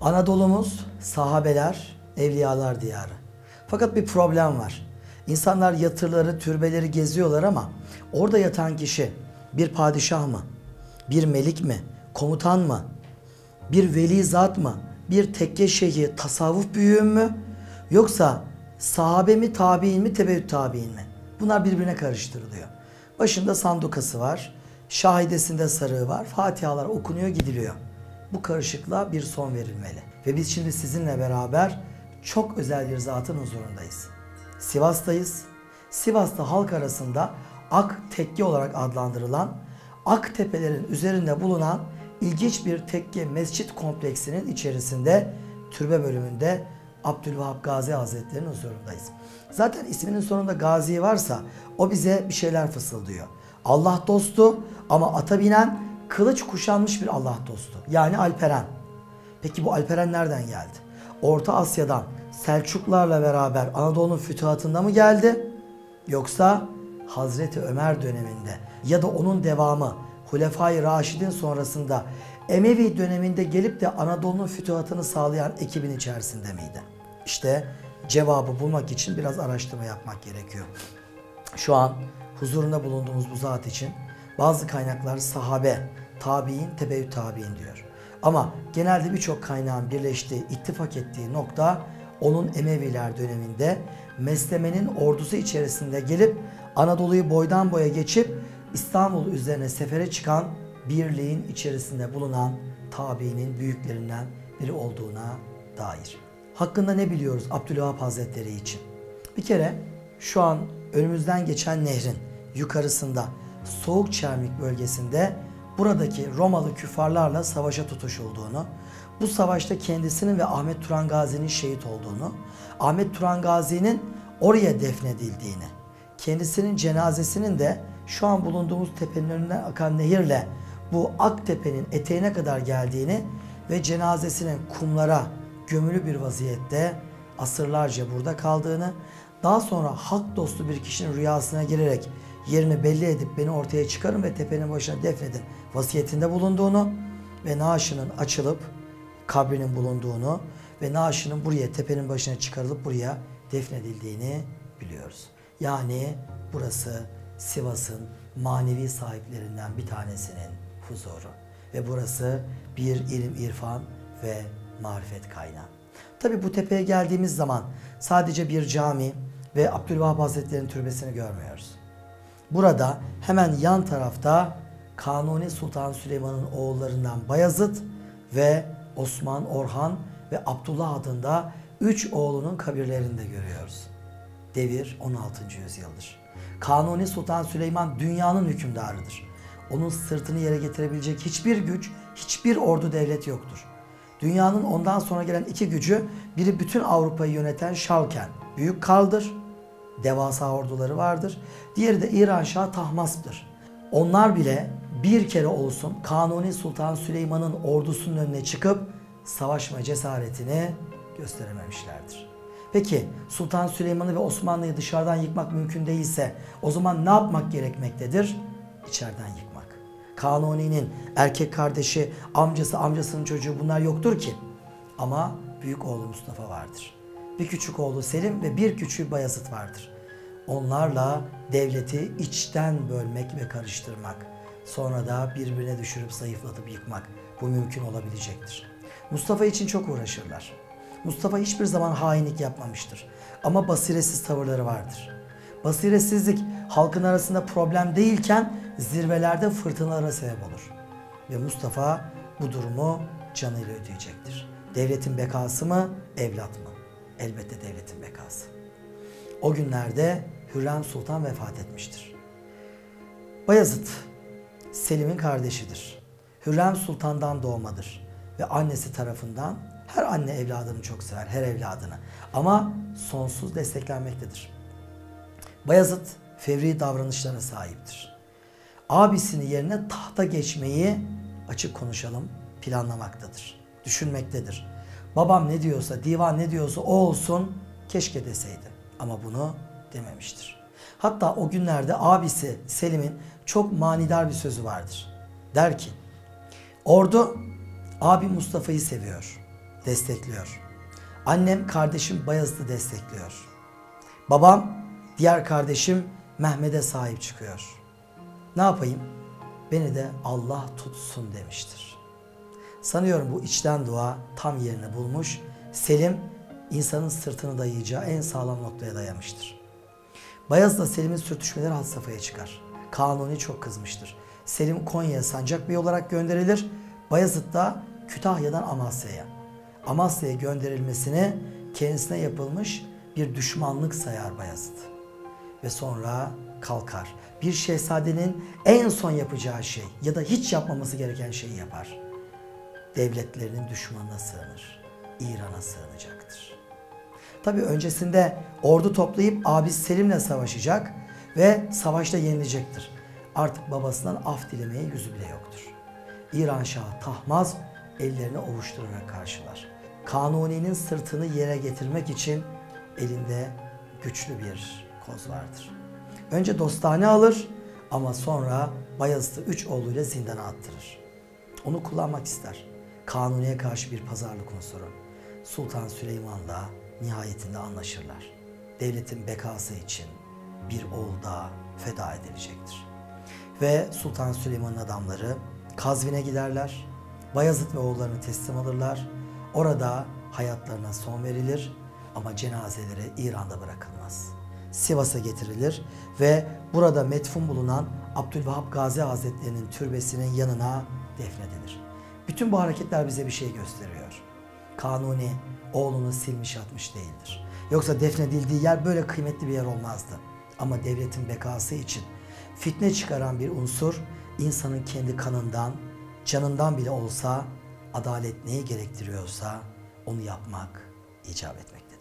Anadolu'muz sahabeler, evliyalar diyarı. Fakat bir problem var. İnsanlar yatırları, türbeleri geziyorlar ama orada yatan kişi bir padişah mı? Bir melik mi? Komutan mı? Bir veli zat mı? Bir tekke şeyhi, tasavvuf büyüğü mü? Yoksa sahabe mi, tabi'in mi, tebeüt tabi'in mi? Bunlar birbirine karıştırılıyor. Başında sandukası var, şahidesinde sarığı var, fatihalar okunuyor, gidiliyor. Bu karışıklığa bir son verilmeli. Ve biz şimdi sizinle beraber çok özel bir zatın huzurundayız. Sivas'tayız. Sivas'ta halk arasında Ak Tekke olarak adlandırılan, Ak Tepelerin üzerinde bulunan ilginç bir tekke mescit kompleksinin içerisinde türbe bölümünde Abdülvahap Gazi Hazretleri'nin huzurundayız. Zaten isminin sonunda Gazi varsa o bize bir şeyler fısıldıyor. Allah dostu ama ata binen, kılıç kuşanmış bir Allah dostu. Yani Alperen. Peki bu Alperen nereden geldi? Orta Asya'dan Selçuklarla beraber Anadolu'nun fütuhatında mı geldi? Yoksa Hazreti Ömer döneminde ya da onun devamı Hulefai Raşidin sonrasında Emevi döneminde gelip de Anadolu'nun fütuhatını sağlayan ekibin içerisinde miydi? İşte cevabı bulmak için biraz araştırma yapmak gerekiyor. Şu an huzurunda bulunduğumuz bu zat için bazı kaynaklar sahabe, tabi'in, tebeüt tabi'in diyor. Ama genelde birçok kaynağın birleştiği, ittifak ettiği nokta onun Emeviler döneminde Mesleme'nin ordusu içerisinde gelip Anadolu'yu boydan boya geçip İstanbul üzerine sefere çıkan birliğin içerisinde bulunan tabiinin büyüklerinden biri olduğuna dair. Hakkında ne biliyoruz Abdülvahap Hazretleri için? Bir kere şu an önümüzden geçen nehrin yukarısında Soğukçermik bölgesinde buradaki Romalı küffarlarla savaşa tutuşulduğunu, bu savaşta kendisinin ve Ahmet Turan Gazi'nin şehit olduğunu, Ahmet Turan Gazi'nin oraya defnedildiğini, kendisinin cenazesinin de şu an bulunduğumuz tepenin önünden akan nehirle bu Aktepe'nin eteğine kadar geldiğini ve cenazesinin kumlara gömülü bir vaziyette asırlarca burada kaldığını, daha sonra hak dostu bir kişinin rüyasına girerek yerini belli edip beni ortaya çıkarın ve tepenin başına defnedin vasiyetinde bulunduğunu ve naaşının açılıp kabrinin bulunduğunu ve naaşının buraya tepenin başına çıkarılıp buraya defnedildiğini biliyoruz. Yani burası Sivas'ın manevi sahiplerinden bir tanesinin huzuru ve burası bir ilim, irfan ve marifet kaynağı. Tabi bu tepeye geldiğimiz zaman sadece bir cami ve Abdülvahap Hazretleri'nin türbesini görmüyoruz. Burada hemen yan tarafta Kanuni Sultan Süleyman'ın oğullarından Bayezid ve Osman, Orhan ve Abdullah adında 3 oğlunun kabirlerini de görüyoruz. Devir 16. yüzyıldır. Kanuni Sultan Süleyman dünyanın hükümdarıdır. Onun sırtını yere getirebilecek hiçbir güç, hiçbir ordu devlet yoktur. Dünyanın ondan sonra gelen 2 gücü, biri bütün Avrupa'yı yöneten Şalken, Büyük Karl'dır. Devasa orduları vardır. Diğeri de İran Şahı Tahmasp'tır. Onlar bile bir kere olsun Kanuni Sultan Süleyman'ın ordusunun önüne çıkıp savaşma cesaretini gösterememişlerdir. Peki Sultan Süleyman'ı ve Osmanlı'yı dışarıdan yıkmak mümkün değilse o zaman ne yapmak gerekmektedir? İçeriden yıkmak. Kanuni'nin erkek kardeşi, amcası, amcasının çocuğu bunlar yoktur ki. Ama büyük oğlu Mustafa vardır. Bir küçük oğlu Selim ve bir küçüğü Bayezid vardır. Onlarla devleti içten bölmek ve karıştırmak, sonra da birbirine düşürüp zayıflatıp yıkmak bu mümkün olabilecektir. Mustafa için çok uğraşırlar. Mustafa hiçbir zaman hainlik yapmamıştır. Ama basiretsiz tavırları vardır. Basiretsizlik halkın arasında problem değilken zirvelerde fırtınalara sebep olur. Ve Mustafa bu durumu canıyla ödeyecektir. Devletin bekası mı, evlat mı? Elbette devletin bekası. O günlerde Hürrem Sultan vefat etmiştir. Bayezid, Selim'in kardeşidir. Hürrem Sultan'dan doğmadır. Ve annesi tarafından her anne evladını çok sever, her evladını. Ama sonsuz desteklenmektedir. Bayezid fevri davranışlara sahiptir. Abisinin yerine tahta geçmeyi açık konuşalım planlamaktadır. Düşünmektedir. Babam ne diyorsa, divan ne diyorsa o olsun keşke deseydi. Ama bunu dememiştir. Hatta o günlerde abisi Selim'in çok manidar bir sözü vardır. Der ki, ordu abi Mustafa'yı seviyor destekliyor. Annem kardeşim Bayezid'i destekliyor. Babam diğer kardeşim Mehmet'e sahip çıkıyor. Ne yapayım? Beni de Allah tutsun demiştir. Sanıyorum bu içten dua tam yerini bulmuş. Selim insanın sırtını dayayacağı en sağlam noktaya dayamıştır. Bayezid'le Selim'in sürtüşmeleri had safhaya çıkar. Kanuni çok kızmıştır. Selim Konya'ya sancak bey olarak gönderilir. Bayezid da Kütahya'dan Amasya'ya. Amasya'ya gönderilmesini kendisine yapılmış bir düşmanlık sayar Bayezid. Ve sonra kalkar. Bir şehzadenin en son yapacağı şey ya da hiç yapmaması gereken şeyi yapar. Devletlerinin düşmanına sığınır. İran'a sığınacaktır. Tabii öncesinde ordu toplayıp abisi Selim'le savaşacak ve savaşta yenilecektir. Artık babasından af dilemeye yüzü bile yoktur. İran Şahı Tahmaz ellerini ovuşturarak karşılar. Kanuni'nin sırtını yere getirmek için elinde güçlü bir koz vardır. Önce dostane alır ama sonra Bayezid'i 3 oğluyla zindana attırır. Onu kullanmak ister. Kanuni'ye karşı bir pazarlık unsuru. Sultan Süleyman'la nihayetinde anlaşırlar. Devletin bekası için bir oğul daha feda edilecektir. Ve Sultan Süleyman'ın adamları Kazvin'e giderler. Bayezid ve oğullarını teslim alırlar. Orada hayatlarına son verilir ama cenazeleri İran'da bırakılmaz. Sivas'a getirilir ve burada metfun bulunan Abdülvahap Gazi Hazretleri'nin türbesinin yanına defnedilir. Bütün bu hareketler bize bir şey gösteriyor. Kanuni oğlunu silmiş atmış değildir. Yoksa defnedildiği yer böyle kıymetli bir yer olmazdı. Ama devletin bekası için fitne çıkaran bir unsur insanın kendi kanından, canından bile olsa adalet neyi gerektiriyorsa onu yapmak icap etmektedir.